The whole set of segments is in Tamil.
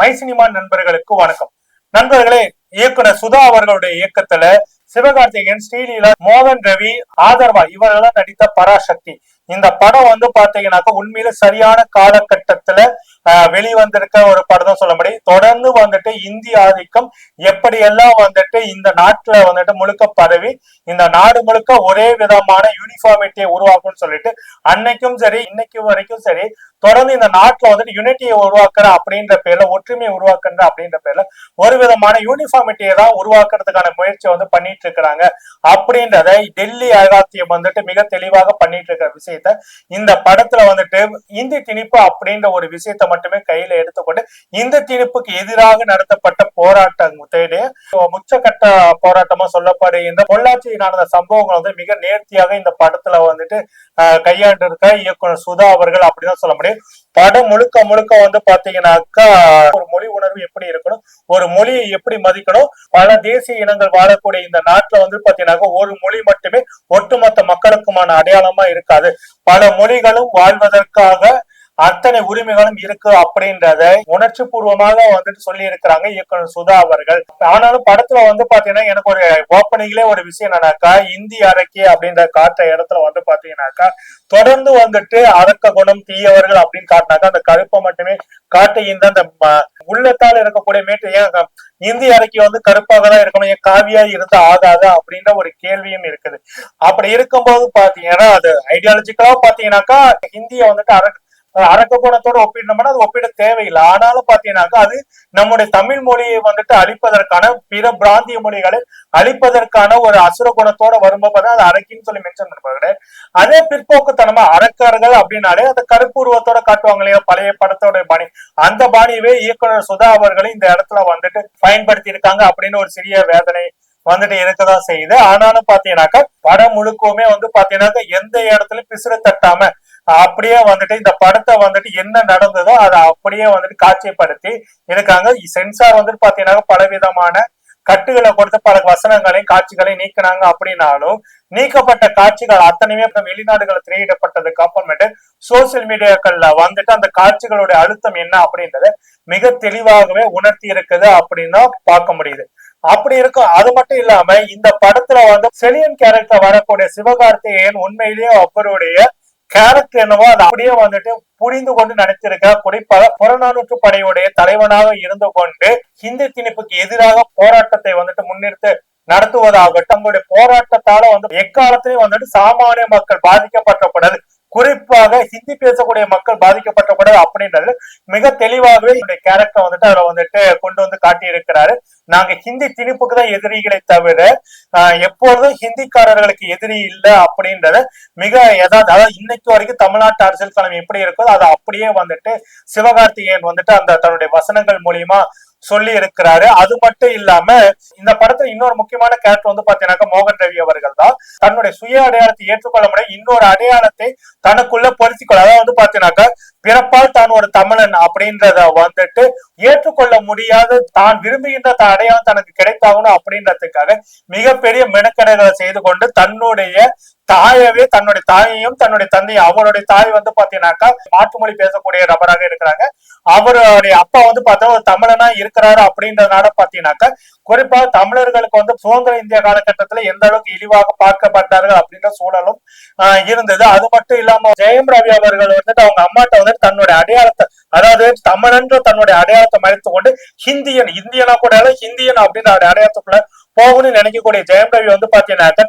மை சினிமா நண்பர்களுக்கு வணக்கம். நண்பர்களே, இயக்குனர் சுதா அவர்களுடைய இயக்கத்துல சிவகார்த்திகேயன், ஸ்ரீலீலா, மோகன் ரவி, ஆதர்வா இவரெல்லாம் நடித்த பராசக்தி இந்த படம் பாத்தீங்கன்னாக்கா உண்மையில சரியான காலகட்டத்துல வெளிவந்திருக்க ஒரு படம் தான் சொல்ல முடியும். தொடர்ந்து இந்திய ஆதிக்கம் எப்படியெல்லாம் இந்த நாட்டுல முழுக்க பரவி இந்த நாடு முழுக்க ஒரே விதமான யூனிஃபார்மிட்டியை உருவாக்கும் சொல்லிட்டு அன்னைக்கும் சரி இன்னைக்கு வரைக்கும் சரி தொடர்ந்து இந்த நாட்டுல யூனிட்டியை உருவாக்குற அப்படின்ற பேர்ல, ஒற்றுமையை உருவாக்குற அப்படின்ற பேர்ல ஒரு விதமான யூனிஃபார்மிட்டியை தான் உருவாக்குறதுக்கான முயற்சி பண்ணிட்டு இருக்கிறாங்க அப்படின்றத டெல்லி அகாத்தியம் மிக தெளிவாக பண்ணிட்டு இருக்கிற விஷயத்த இந்த படத்துல இந்தி திணிப்பு அப்படின்ற ஒரு விஷயத்தை மட்டுமே கையில எடுத்துக்கொண்டு இந்த திணிப்புக்கு எதிராக நடத்தப்பட்ட போராட்டம் உச்சகட்ட போராட்டமா சொல்லப்படுகின்ற பொள்ளாச்சி நடந்த சம்பவங்கள் மிக நேர்த்தியாக இந்த படத்துல கையாண்டு இருக்க இயக்குனர் சுதா அவர்கள் அப்படிதான் சொல்ல முடியும். படம் முழுக்க முழுக்க பாத்தீங்கன்னாக்கா ஒரு மொழி உணர்வு எப்படி இருக்கணும், ஒரு மொழியை எப்படி மதிக்கணும், பல தேசிய இனங்கள் வாழக்கூடிய இந்த நாட்டுல பாத்தீங்கன்னாக்கா ஒரு மொழி மட்டுமே ஒட்டுமொத்த மக்களுக்குமான அடையாளமா இருக்காது, பல மொழிகளும் வாழ்வதற்காக அத்தனை உரிமைகளும் இருக்கு அப்படின்றத உணர்ச்சி பூர்வமாக சொல்லி இருக்கிறாங்க இயக்குனர் சுதா அவர்கள். ஆனாலும் படத்துல பாத்தீங்கன்னா எனக்கு ஒரு ஓப்பனிங்லேயே ஒரு விஷயம் என்னன்னாக்கா, இந்தி அரக்கி அப்படின்ற காட்டுற இடத்துல பாத்தீங்கன்னாக்கா தொடர்ந்து அரக்க குணம் தீயவர்கள் அப்படின்னு காட்டினாக்கா அந்த கருப்பை மட்டுமே காட்டுகின்ற அந்த உள்ளத்தால் இருக்கக்கூடிய மேட்டு ஏன் இந்தி அரக்கி கருப்பாக தான் இருக்கணும், ஏன் காவியா இருந்தா ஆகாதா அப்படின்ற ஒரு கேள்வியும் இருக்குது. அப்படி இருக்கும்போது பாத்தீங்கன்னா அது ஐடியாலஜிக்கலா பாத்தீங்கன்னாக்கா இந்திய அரக்க குணத்தோட ஒப்பிடணும்னா அது ஒப்பிட தேவையில்லை. ஆனாலும் பாத்தீங்கன்னாக்கா அது நம்முடைய தமிழ் மொழியை அழிப்பதற்கான, பிற பிராந்திய மொழிகளை அழிப்பதற்கான ஒரு அசுர குணத்தோட வரும்போது அது அரக்கின்னு சொல்லி மென்ஷன் பண்ணுவாங்க. அதே பிற்போக்குத்தனமா அரக்கர்கள் அப்படின்னாலே அந்த கருப்பு உருவத்தோட காட்டுவாங்க இல்லையா, பழைய படத்தோட பாணி, அந்த பாணியவே இயக்குனர் சுதா அவர்களும் இந்த இடத்துல பயன்படுத்தி இருக்காங்க அப்படின்னு ஒரு சிறிய வேதனை இருக்கதான் செய்யுது. ஆனாலும் பாத்தீங்கன்னாக்கா படம் முழுக்கவுமே பாத்தீங்கன்னாக்கா எந்த இடத்துலயும் பிசுறு தட்டாம அப்படியே இந்த படத்தை என்ன நடந்ததோ அதை அப்படியே காட்சிப்படுத்தி இருக்காங்க. சென்சார் பாத்தீங்கன்னா பலவிதமான கட்டுகளை கொடுத்து பல வசனங்களையும் காட்சிகளையும் நீக்கினாங்க. அப்படின்னாலும் நீக்கப்பட்ட காட்சிகள் அத்தனையுமே வெளிநாடுகள் திரையிடப்பட்டதுக்கு அப்புறமேட்டு சோசியல் மீடியாக்கள்ல அந்த காட்சிகளுடைய அழுத்தம் என்ன அப்படின்றத மிக தெளிவாகவே உணர்த்தி இருக்குது அப்படின்னு பார்க்க முடியுது. அப்படி இருக்கும். அது மட்டும் இல்லாம இந்த படத்துல செலியன் கேரக்டர் வரக்கூடிய சிவகார்த்திகேயன் உண்மையிலேயே அவருடைய கேரக்டர் என்னவோ அதை அப்படியே புரிந்து கொண்டு நடித்திருக்க, குறிப்பாக புறநானூற்று படையுடைய தலைவனாக இருந்து கொண்டு ஹிந்தி திணிப்புக்கு எதிராக போராட்டத்தை முன்னிறுத்து நடத்துவதாகட்டும், தங்களுடைய போராட்டத்தால எக்காலத்திலையும் சாமானிய மக்கள் பாதிக்கப்பட்டக்கூடாது, குறிப்பாக ஹிந்தி பேசக்கூடிய மக்கள் பாதிக்கப்பட்டக்கூடாது அப்படின்றது மிக தெளிவாகவே இந்த கேரக்டர் அதுல கொண்டு காட்டி இருக்கிறாரு. நாங்க ஹிந்தி திணிப்புக்கு தான் எதிரிகளை தவிர எப்பொழுதும் ஹிந்திக்காரர்களுக்கு எதிரி இல்லை அப்படின்றத மிக அதாவது இன்னைக்கு வரைக்கும் தமிழ்நாட்டு அரசியல் களம் எப்படி இருக்கோ அதை அப்படியே சிவகார்த்திகேயன் அந்த தன்னுடைய வசனங்கள் மூலியமா சொல்லி இருக்கிறாரு. அது மட்டும் இல்லாம இந்த படத்துல இன்னொரு முக்கியமான கேரக்டர் பாத்தீங்கன்னாக்கா மோகன் ரவி அவர்கள் தான் தன்னுடைய சுய அடையாளத்தை ஏற்றுக்கொள்ள முடியும், இன்னொரு அடையாளத்தை தனக்குள்ள பொருத்திக்கொள்ள, அதாவது பாத்தீங்கன்னாக்கா பிறப்பால் தான் ஒரு தமிழன் அப்படின்றத ஏற்றுக்கொள்ள முடியாது, தான் விரும்புகின்ற அடையாளம் தனக்கு கிடைத்தாகணும் அப்படின்றதுக்காக மிகப்பெரிய மெனக்கடைகளை செய்து கொண்டு தன்னுடைய தாயவே, தன்னுடைய தாயையும் தன்னுடைய தந்தையும், அவருடைய தாய் பாத்தீங்கன்னாக்கா மாற்று மொழி பேசக்கூடிய நபராக இருக்கிறாங்க, அவருடைய அப்பா பார்த்தா ஒரு தமிழனா இருக்கிறாரு அப்படின்றதுனால பாத்தீங்கன்னாக்கா குறிப்பாக தமிழர்களுக்கு சுதந்திர இந்திய காலகட்டத்துல எந்த அளவுக்கு இழிவாக பார்க்கப்பட்டார்கள் அப்படின்ற சூழலும் இருந்தது. அது மட்டும் இல்லாம ஜெயம் ரவி அவர்கள் அவங்க அம்மாட்ட தன்னுடைய அடையாளத்தை, அதாவது தமிழன்ற தன்னுடைய அடையாளத்தை மறைத்து கொண்டு இந்தியனா கூட ஹிந்தியன் அப்படின்ற அடையாளத்துக்குள்ள போகணும்னு நினைக்கக்கூடிய ஜெயம் ரவி பாத்தீங்கன்னாக்கா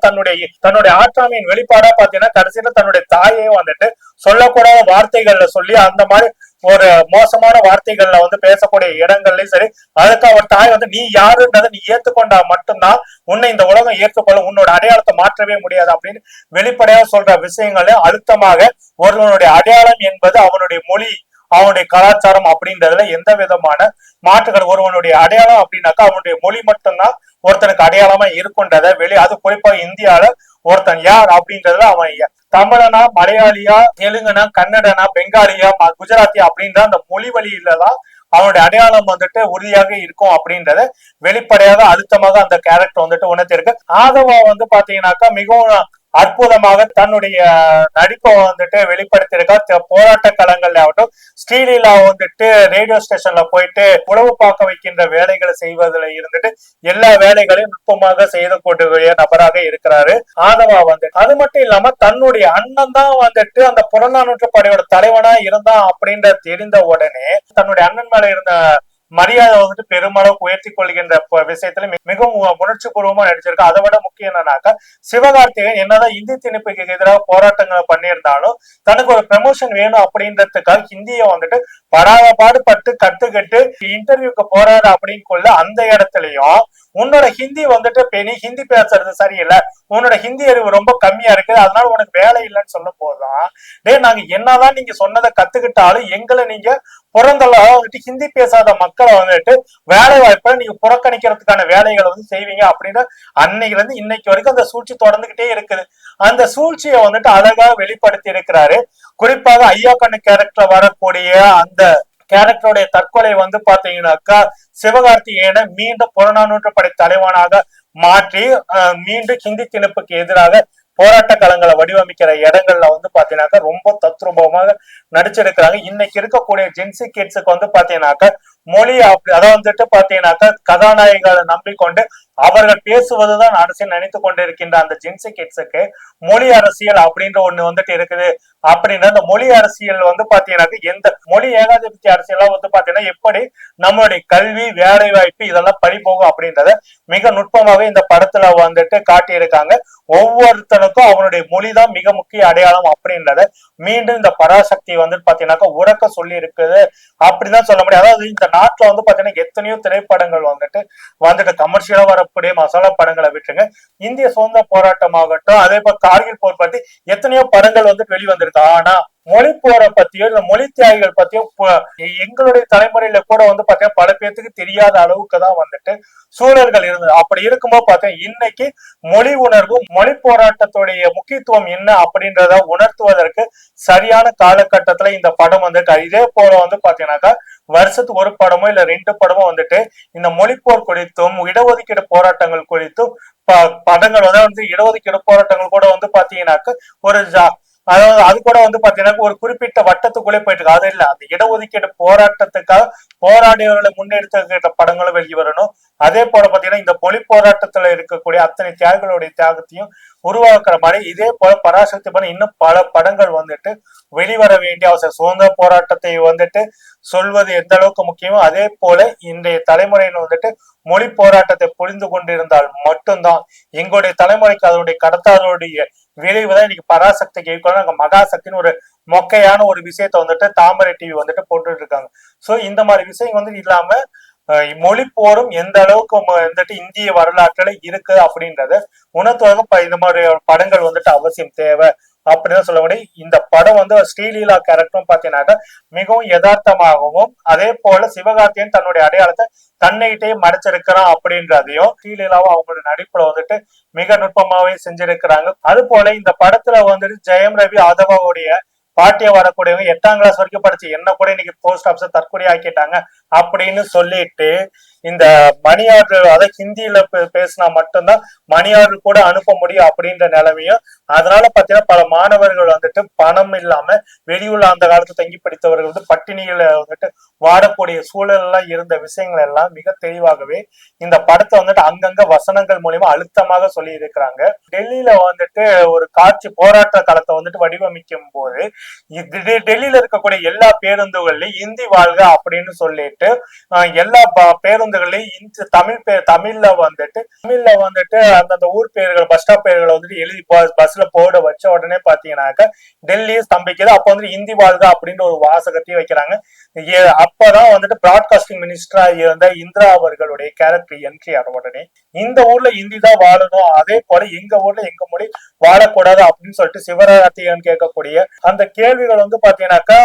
தன்னுடைய ஆற்றாமையின் வெளிப்பாடா பாத்தீங்கன்னா கடைசியில தன்னுடைய தாயையும் சொல்லக்கூடாத வார்த்தைகள்ல சொல்லி அந்த மாதிரி ஒரு மோசமான வார்த்தைகள்ல பேசக்கூடிய இடங்கள்லயும் சரி, அதுக்கு அவர் தாய் நீ யாருன்றதை நீ ஏற்றுக்கொண்டா மட்டும்தான் உன்னை இந்த உலகம் ஏற்றுக்கொள்ள, உன்னோட அடையாளத்தை மாற்றவே முடியாது அப்படின்னு வெளிப்படையாக சொல்ற விஷயங்களையும் அழுத்தமாக ஒருவனுடைய அடையாளம் என்பது அவனுடைய மொழி, அவனுடைய கலாச்சாரம் அப்படின்றதுல எந்த விதமான மாற்றுகள், ஒருவனுடைய அடையாளம் அப்படின்னாக்கா அவனுடைய மொழி மட்டும்தான் ஒருத்தனுக்கு அடையாளமா இருக்குன்றத அது குறிப்பாக இந்தியால ஒருத்தன் யார் அப்படின்றதுல அவன் தமிழனா, மலையாளியா, தெலுங்கனா, கன்னடனா, பெங்காலியா, குஜராத்தியா அப்படின்ற அந்த மொழி வழியிலதான் அவனுடைய அடையாளம் உறுதியாக இருக்கும் அப்படின்றத வெளிப்படையாக அழுத்தமாக அந்த கேரக்டர் உணர்த்திருக்கு. ஆதவா பாத்தீங்கன்னாக்கா மிகவும் அற்புதமாக தன்னுடைய நடிப்பை வந்துட்டு வெளிப்படுத்தியிருக்கா. போராட்ட களங்கள்ல ஆகட்டும், ஸ்ரீலீலா வந்துட்டு ரேடியோ ஸ்டேஷன்ல போயிட்டு உளவு பார்க்க வைக்கின்ற வேலைகளை செய்வதில் இருந்துட்டு எல்லா வேலைகளையும் நுட்பமாக செய்து கொண்டிருக்கிற நபராக இருக்கிறாரு ஆதவா வந்துட்டு. அது மட்டும் இல்லாம தன்னுடைய அண்ணன் தான் வந்துட்டு அந்த புறநானூற்று படையோட தலைவனா இருந்தான் அப்படின்ற தெரிந்த உடனே தன்னுடைய அண்ணன் மேல இருந்த மரியாதை வந்துட்டு பெருமளவு உயர்த்தி கொள்கின்ற விஷயத்துல மிகவும் உணர்ச்சி பூர்வமா நடிச்சிருக்கு. அதை விட முக்கியம் என்னன்னாக்கா, சிவகார்த்திகேயன் என்னதான் இந்தி திணிப்புக்கு எதிராக போராட்டங்களை பண்ணியிருந்தாலும் தனக்கு ஒரு ப்ரமோஷன் வேணும் அப்படின்றதுக்காக ஹிந்தியை வந்துட்டு படாத பாடுபட்டு கத்துக்கிட்டு இன்டர்வியூக்கு போறாரு அப்படின்னு கொள்ள அந்த இடத்துலயும் உன்னோட ஹிந்தி வந்துட்டு நீ ஹிந்தி பேசுறது சரியில்லை, உன்னோட ஹிந்தி அறிவு ரொம்ப கம்மியா இருக்கு, அதனால உனக்கு வேலை இல்லைன்னு சொல்லும் போதுதான் நாங்க என்னதான் நீங்க சொன்னதை கத்துக்கிட்டாலும் எங்களை நீங்க புறந்தள்ள வந்துட்டு ஹிந்தி பேசாத மக்களை வந்துட்டு வேலை வாய்ப்பை நீங்க புறக்கணிக்கிறதுக்கான வேலைகளை வந்து செய்வீங்க அப்படின்னு அன்னைக்கு இருந்து இன்னைக்கு வரைக்கும் அந்த சூழ்ச்சி தொடர்ந்துகிட்டே இருக்குது. அந்த சூழ்ச்சியை வந்துட்டு அழகா வெளிப்படுத்தி இருக்கிறாரு. குறிப்பாக ஐயா கண்ணு கேரக்டர்ல வரக்கூடிய அந்த கேரக்டருடைய தற்கொலை வந்து பாத்தீங்கன்னாக்கா சிவகார்த்திகேயனை மீண்டும் புறநானூற்று படை தலைவனாக மாற்றி மீண்டும் ஹிந்தி திணிப்புக்கு எதிராக போராட்ட களங்களை வடிவமைக்கிற இடங்கள்ல வந்து பாத்தீங்கன்னாக்கா ரொம்ப தத்ரூபமாக நடிச்சிருக்கிறாங்க. இன்னைக்கு இருக்கக்கூடிய ஜென்சி கிட்ஸுக்கு வந்து பாத்தீங்கன்னாக்கா மொழி அதை வந்துட்டு பாத்தீங்கன்னாக்கா கதாநாயகங்களை நம்பிக்கொண்டு அவர்கள் பேசுவதுதான் அரசியல் நினைத்து கொண்டிருக்கின்ற அந்த ஜென்சி கிட்ஸுக்கு மொழி அரசியல் அப்படின்ற ஒண்ணு வந்துட்டு இருக்குது. அப்படின்ற அந்த மொழி அரசியல் வந்து பாத்தீங்கன்னாக்க எந்த மொழி ஏகாதிபத்திய அரசியலாம் வந்து பாத்தீங்கன்னா எப்படி நம்மளுடைய கல்வி வேலை வாய்ப்பு இதெல்லாம் பழி போகும் அப்படின்றத மிக நுட்பமாவே இந்த படத்துல வந்துட்டு காட்டியிருக்காங்க. ஒவ்வொருத்தனுக்கும் அவனுடைய மொழிதான் மிக முக்கிய அடையாளம் அப்படின்றத மீண்டும் இந்த பராசக்தி வந்துட்டு பாத்தீங்கன்னாக்கா உறக்க சொல்லி இருக்குது அப்படிதான் சொல்ல முடியும். அதாவது இந்த நாட்டுல வந்து பாத்தீங்கன்னா எத்தனையோ திரைப்படங்கள் வந்துட்டு கமர்ஷியலா வரக்கூடிய மசாலா படங்களை விட்டுருங்க, இந்திய சுதந்திர போராட்டமாகட்டும் அதே போல கார்கில் போர் பத்தி எத்தனையோ படங்கள் வந்துட்டு வெளிவந்திருக்கு. ஆனா மொழி போரை பத்தியோ இல்ல மொழி தியாகிகள் பத்தியோ எங்களுடைய தலைமுறையில கூட வந்து பாத்தீங்கன்னா பல பேர்த்துக்கு தெரியாத அளவுக்கு தான் வந்துட்டு சூழல்கள் இருந்தது. அப்படி இருக்கும்போது பாத்தீங்கன்னா இன்னைக்கு மொழி உணர்வு மொழி போராட்டத்துடைய முக்கியத்துவம் என்ன அப்படின்றத உணர்த்துவதற்கு சரியான காலகட்டத்துல இந்த படம் வந்துட்டு இதே போல வந்து பாத்தீங்கன்னாக்கா வருஷத்துக்கு ஒரு படமோ இல்ல 2 படமோ வந்துட்டு இந்த மொழிப்போர் குறித்தும் இடஒதுக்கீடு போராட்டங்கள் குறித்தும் படங்கள் வந்து இடஒதுக்கீடு போராட்டங்கள் கூட வந்து பாத்தீங்கன்னாக்க ஒரு அதாவது அது கூட வந்து பாத்தீங்கன்னா ஒரு குறிப்பிட்ட வட்டத்துக்குள்ளே போயிட்டு இருக்கு. அது இல்ல, அந்த இடஒதுக்கீடு போராட்டத்துக்காக போராடியவர்களை முன்னெடுத்த படங்களும் வெளியே வரணும். அதே போல பாத்தீங்கன்னா இந்த மொழி போராட்டத்துல இருக்கக்கூடிய அத்தனை தியாகிகளுடைய தியாகத்தையும் உருவாக்குற மாதிரி இதே போல பராசக்தி பண்ண இன்னும் பல படங்கள் வந்துட்டு வெளிவர வேண்டிய அவசியம். சுதந்திர போராட்டத்தை வந்துட்டு சொல்வது எந்த அளவுக்கு முக்கியமோ அதே போல இன்றைய தலைமுறையினர் வந்துட்டு மொழி போராட்டத்தை புரிந்து கொண்டிருந்தால் மட்டும்தான் எங்களுடைய தலைமுறைக்கு அதனுடைய கடத்தாருடைய விளைவுதான் இன்னைக்கு பராசக்திக்கு நாங்க மகாசக்தின்னு ஒரு மொக்கையான ஒரு விஷயத்த வந்துட்டு தாமரை டிவி வந்துட்டு போட்டுட்டு இருக்காங்க. சோ இந்த மாதிரி விஷயம் வந்து இல்லாம மொழி போரும் எந்த அளவுக்கு வந்துட்டு இந்திய வரலாற்றுல இருக்கு அப்படின்றத உணர்த்துவதற்கு இந்த மாதிரி படங்கள் வந்துட்டு அவசியம் தேவை அப்படின்னு சொல்ல முடியும். இந்த படம் வந்து ஸ்ரீலீலா கேரக்டரும் பாத்தீங்கன்னாக்க மிகவும் யதார்த்தமாகவும் அதே போல சிவகார்த்தியன் தன்னுடைய அடையாளத்தை தன்னைகிட்டே மறைச்சிருக்கிறான் அப்படின்றதையும் ஸ்ரீலீலாவும் அவங்களோட நடிப்புல வந்துட்டு மிக நுட்பமாவே செஞ்சிருக்கிறாங்க. அது போல இந்த படத்துல வந்துட்டு ஜெயம் ரவி ஆதவாவுடைய பாட்டியா வரக்கூடியவங்க 8ஆம் கிளாஸ் வரைக்கும் படிச்சு என்ன கூட இன்னைக்கு போஸ்ட் ஆபீஸ் தற்கொலை ஆக்கிட்டாங்க அப்படின்னு சொல்லிட்டு இந்த மணி ஆர்டர் அதை ஹிந்தியில பேசினா மட்டும்தான் மணி ஆர்டர் கூட அனுப்ப முடியும் அப்படின்ற நிலைமையும், அதனால பாத்தீங்கன்னா பல மாணவர்கள் வந்துட்டு பணம் இல்லாம வெளியூர்ல அந்த காலத்துல தங்கி படித்தவர்கள் வந்து பட்டினியில வந்துட்டு வாடக்கூடிய சூழல் எல்லாம் இருந்த விஷயங்கள் எல்லாம் மிக தெளிவாகவே இந்த படத்தை வந்துட்டு அங்கங்க வசனங்கள் மூலியமா அழுத்தமாக சொல்லி இருக்கிறாங்க. டெல்லியில வந்துட்டு ஒரு காட்சி போராட்ட களத்தை வந்துட்டு வடிவமைக்கும் போது டெல்லியில இருக்கக்கூடிய எல்லா பேருந்துகள்லயும் இந்தி வாழ்க அப்படின்னு சொல்லிட்டு எல்லா பேருந்துகள்லயும் தமிழ்ல வந்துட்டு அந்தந்த ஊர் பேர்கள் பஸ் ஸ்டாப் பேர்களை வந்துட்டு எழுதி பஸ்ல போட வச்ச உடனே பாத்தீங்கன்னாக்க டெல்லி ஸ்தம்பிக்குது. அப்ப வந்துட்டு இந்தி வாழ்க அப்படின்ற ஒரு வாசகத்தையும் வைக்கிறாங்க. அப்பதான் வந்துட்டு பிராட்காஸ்டிங் மினிஸ்டரா இருந்த இந்திரா அவர்களுடைய கேரக்டர் என்ட்ரி ஆன உடனே இந்த ஊர்ல இந்தி தான் வாழணும், அதே போல எங்க ஊர்ல எங்க மொழி வாழக்கூடாது அப்படின்னு சொல்லிட்டு சிவராத்தியன் கேட்கக்கூடிய அந்த கேள்விகள் வந்து பாத்தீங்கன்னாக்கா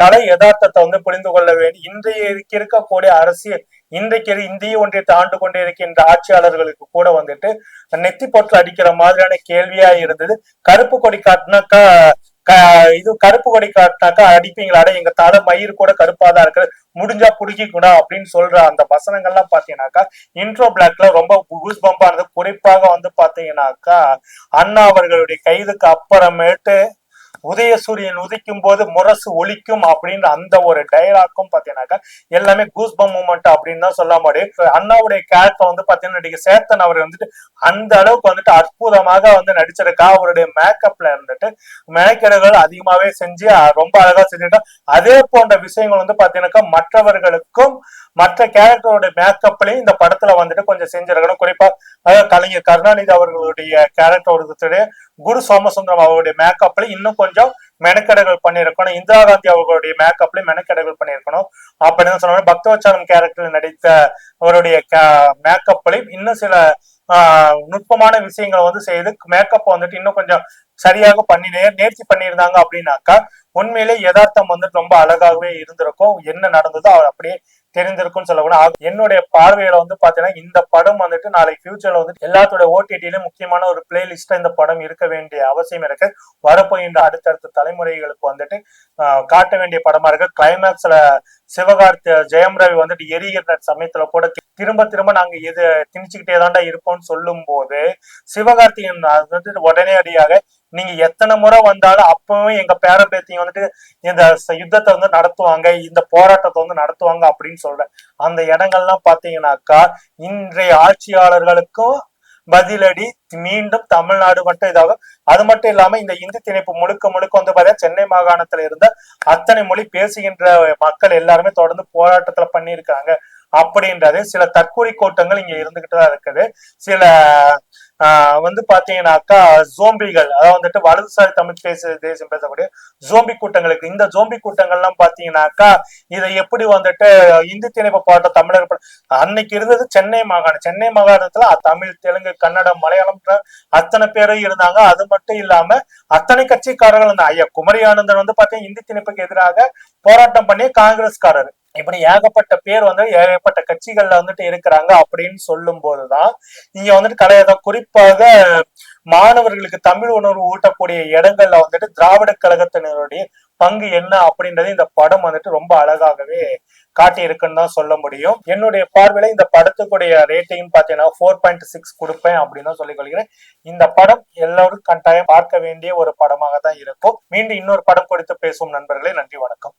கலை யதார்த்தத்தை வந்து புரிந்து கொள்ள வேண்டி இன்றைய இருக்கக்கூடிய அரசியல் இன்றைக்கு இந்திய ஒன்றியத்தை ஆண்டு கொண்டு இருக்கின்ற ஆட்சியாளர்களுக்கு கூட வந்துட்டு நெத்தி பொட்டு அடிக்கிற மாதிரியான கேள்வியா இருந்தது. கருப்பு கொடி காட்டினாக்கா இது கருப்பு கொடி காட்டினாக்கா அடிப்பீங்களாட, எங்க தலை மயிர் கூட கருப்பாதான் இருக்கு, முடிஞ்சா புடிக்கிக்கூடா அப்படின்னு சொல்ற அந்த வசனங்கள்லாம் பாத்தீங்கன்னாக்கா இன்ட்ரோ பிளாக்ல ரொம்ப கூஸ் பம்பா இருந்தது. குறிப்பாக வந்து பாத்தீங்கன்னாக்கா அண்ணா அவர்களுடைய கைதுக்கு அப்புறமேட்டு உதயசூரியன் உதிக்கும் போது முரசு ஒலிக்கும் அப்படின்ற அந்த ஒரு டைலாக்கும் பாத்தீங்கன்னாக்கா எல்லாமே கூஸ் பம் மூமெண்ட் அப்படின்னு தான் சொல்ல முடியும். அண்ணாவுடைய கேரக்டர் வந்து பாத்தீங்கன்னா நடிகை சேத்தன் அவர் வந்துட்டு அந்த அளவுக்கு வந்துட்டு அற்புதமாக வந்து நடிச்சிருக்கா. அவருடைய மேக்கப்ல இருந்துட்டு மெனக்கெடுகள் அதிகமாவே செஞ்சு ரொம்ப அழகா செஞ்சுட்டா. அதே போன்ற விஷயங்கள் வந்து பாத்தீங்கன்னாக்கா மற்றவர்களுக்கும் மற்ற கேரக்டரோட மேக்கப்லயும் இந்த படத்துல வந்துட்டு கொஞ்சம் செஞ்சிருக்கணும். குறிப்பா கலைஞர் கருணாநிதி அவர்களுடைய கேரக்டர், குரு சோமசுந்தரம் அவருடைய மேக்கப்ல இன்னும் கொஞ்சம் மெனக்கெடுகள் பண்ணியிருக்கணும். இந்திரா காந்தி அவர்களுடைய மேக்கப்ல மெனக்கெடுகள் பண்ணியிருக்கணும் அப்படின்னு சொன்னாங்க. பக்தவச்சாரம் கேரக்டர் நடித்த அவருடைய மேக்கப்லையும் இன்னும் சில நுட்பமான விஷயங்களை வந்து செய்து மேக்கப் வந்துட்டு இன்னும் கொஞ்சம் சரியாக நேர்த்தி பண்ணியிருந்தாங்க அப்படின்னாக்கா உண்மையிலே யதார்த்தம் வந்துட்டு ரொம்ப அழகாகவே இருந்திருக்கும். என்ன நடந்ததோ அவர் அப்படியே தெரிஞ்சிருக்கும்னு சொல்லக்கூடாது. என்னுடைய பார்வையில வந்து பாத்தீங்கன்னா இந்த படம் வந்துட்டு நாளைக்கு ஃபியூச்சர்ல வந்து எல்லாத்தோட ஓடிடியிலும் முக்கியமான ஒரு பிளேலிஸ்டா இந்த படம் இருக்க வேண்டிய அவசியம் இருக்கு. வரப்போகின்ற அடுத்தடுத்த தலைமுறைகளுக்கு வந்துட்டு காட்ட வேண்டிய படமா இருக்கு. கிளைமேக்ஸ்ல சிவகார்த்தி ஜெயம் ரவி வந்துட்டு எரிகிற சமயத்துல கூட திரும்ப திரும்ப நாங்க இது திணிச்சுக்கிட்டே தாண்டா இருப்போம்னு சொல்லும் போது சிவகார்த்திகேயன் வந்துட்டு உடனே அடியாக நீங்க எத்தனை முறை வந்தாலும் அப்பவும் எங்க பேரம்பேத்திங்க வந்துட்டு இந்த யுத்தத்தை வந்து நடத்துவாங்க, இந்த போராட்டத்தை வந்து நடத்துவாங்க அப்படின்னு சொல்றேன். அந்த இடங்கள்லாம் பாத்தீங்கன்னாக்கா இன்றைய ஆட்சியாளர்களுக்கும் பதிலடி மீண்டும் தமிழ்நாடு மட்டும் இதாகும். அது மட்டும் இல்லாம இந்த இந்தி திணிப்பு முழுக்க முழுக்க வந்து பாத்தீங்கன்னா சென்னை மாகாணத்துல இருந்த அத்தனை மொழி பேசுகின்ற மக்கள் எல்லாருமே தொடர்ந்து போராட்டத்துல பண்ணியிருக்காங்க அப்படின்றது. சில தற்கொலை கூட்டங்கள் இங்க இருந்துகிட்டு தான் இருக்குது. சில வந்து பாத்தீங்கன்னாக்கா ஜோம்பிகள், அதாவது வந்துட்டு வலதுசாரி தமிழ் தேசம் பேசக்கூடிய ஜோம்பி கூட்டங்களுக்கு, இந்த ஜோம்பி கூட்டங்கள்லாம் பாத்தீங்கன்னாக்கா இதை எப்படி வந்துட்டு இந்தி திணிப்பு போராட்ட தமிழர் அன்னைக்கு இருந்தது சென்னை மாகாணம். சென்னை மாகாணத்துல தமிழ், தெலுங்கு, கன்னடம், மலையாளம் அத்தனை பேரும் இருந்தாங்க. அது மட்டும் இல்லாம அத்தனை கட்சிக்காரர்கள் இருந்தாங்க. ஐயா குமரி ஆனந்தன் வந்து பாத்தீங்கன்னா இந்தி திணிப்புக்கு எதிராக போராட்டம் பண்ணி காங்கிரஸ்காரர், இப்படி ஏகப்பட்ட பேர் வந்து ஏகப்பட்ட கட்சிகள்ல வந்துட்டு இருக்கிறாங்க அப்படின்னு சொல்லும் போதுதான் இங்க வந்துட்டு கலையத குறிப்பாக மாணவர்களுக்கு தமிழ் உணர்வு ஊட்டக்கூடிய இடங்கள்ல வந்துட்டு திராவிட கழகத்தினருடைய பங்கு என்ன அப்படின்றது இந்த படம் வந்துட்டு ரொம்ப அழகாகவே காட்டி இருக்குன்னு தான் சொல்ல முடியும். என்னுடைய பார்வையில இந்த படத்துக்குடைய ரேட்டிங் பாத்தீங்கன்னா 4.6 கொடுப்பேன் அப்படின்னு தான் சொல்லிக் கொள்கிறேன். இந்த படம் எல்லாரும் கட்டாயம் பார்க்க வேண்டிய ஒரு படமாக தான் இருக்கும். மீண்டும் இன்னொரு படம் குறித்து பேசும் நண்பர்களே. நன்றி, வணக்கம்.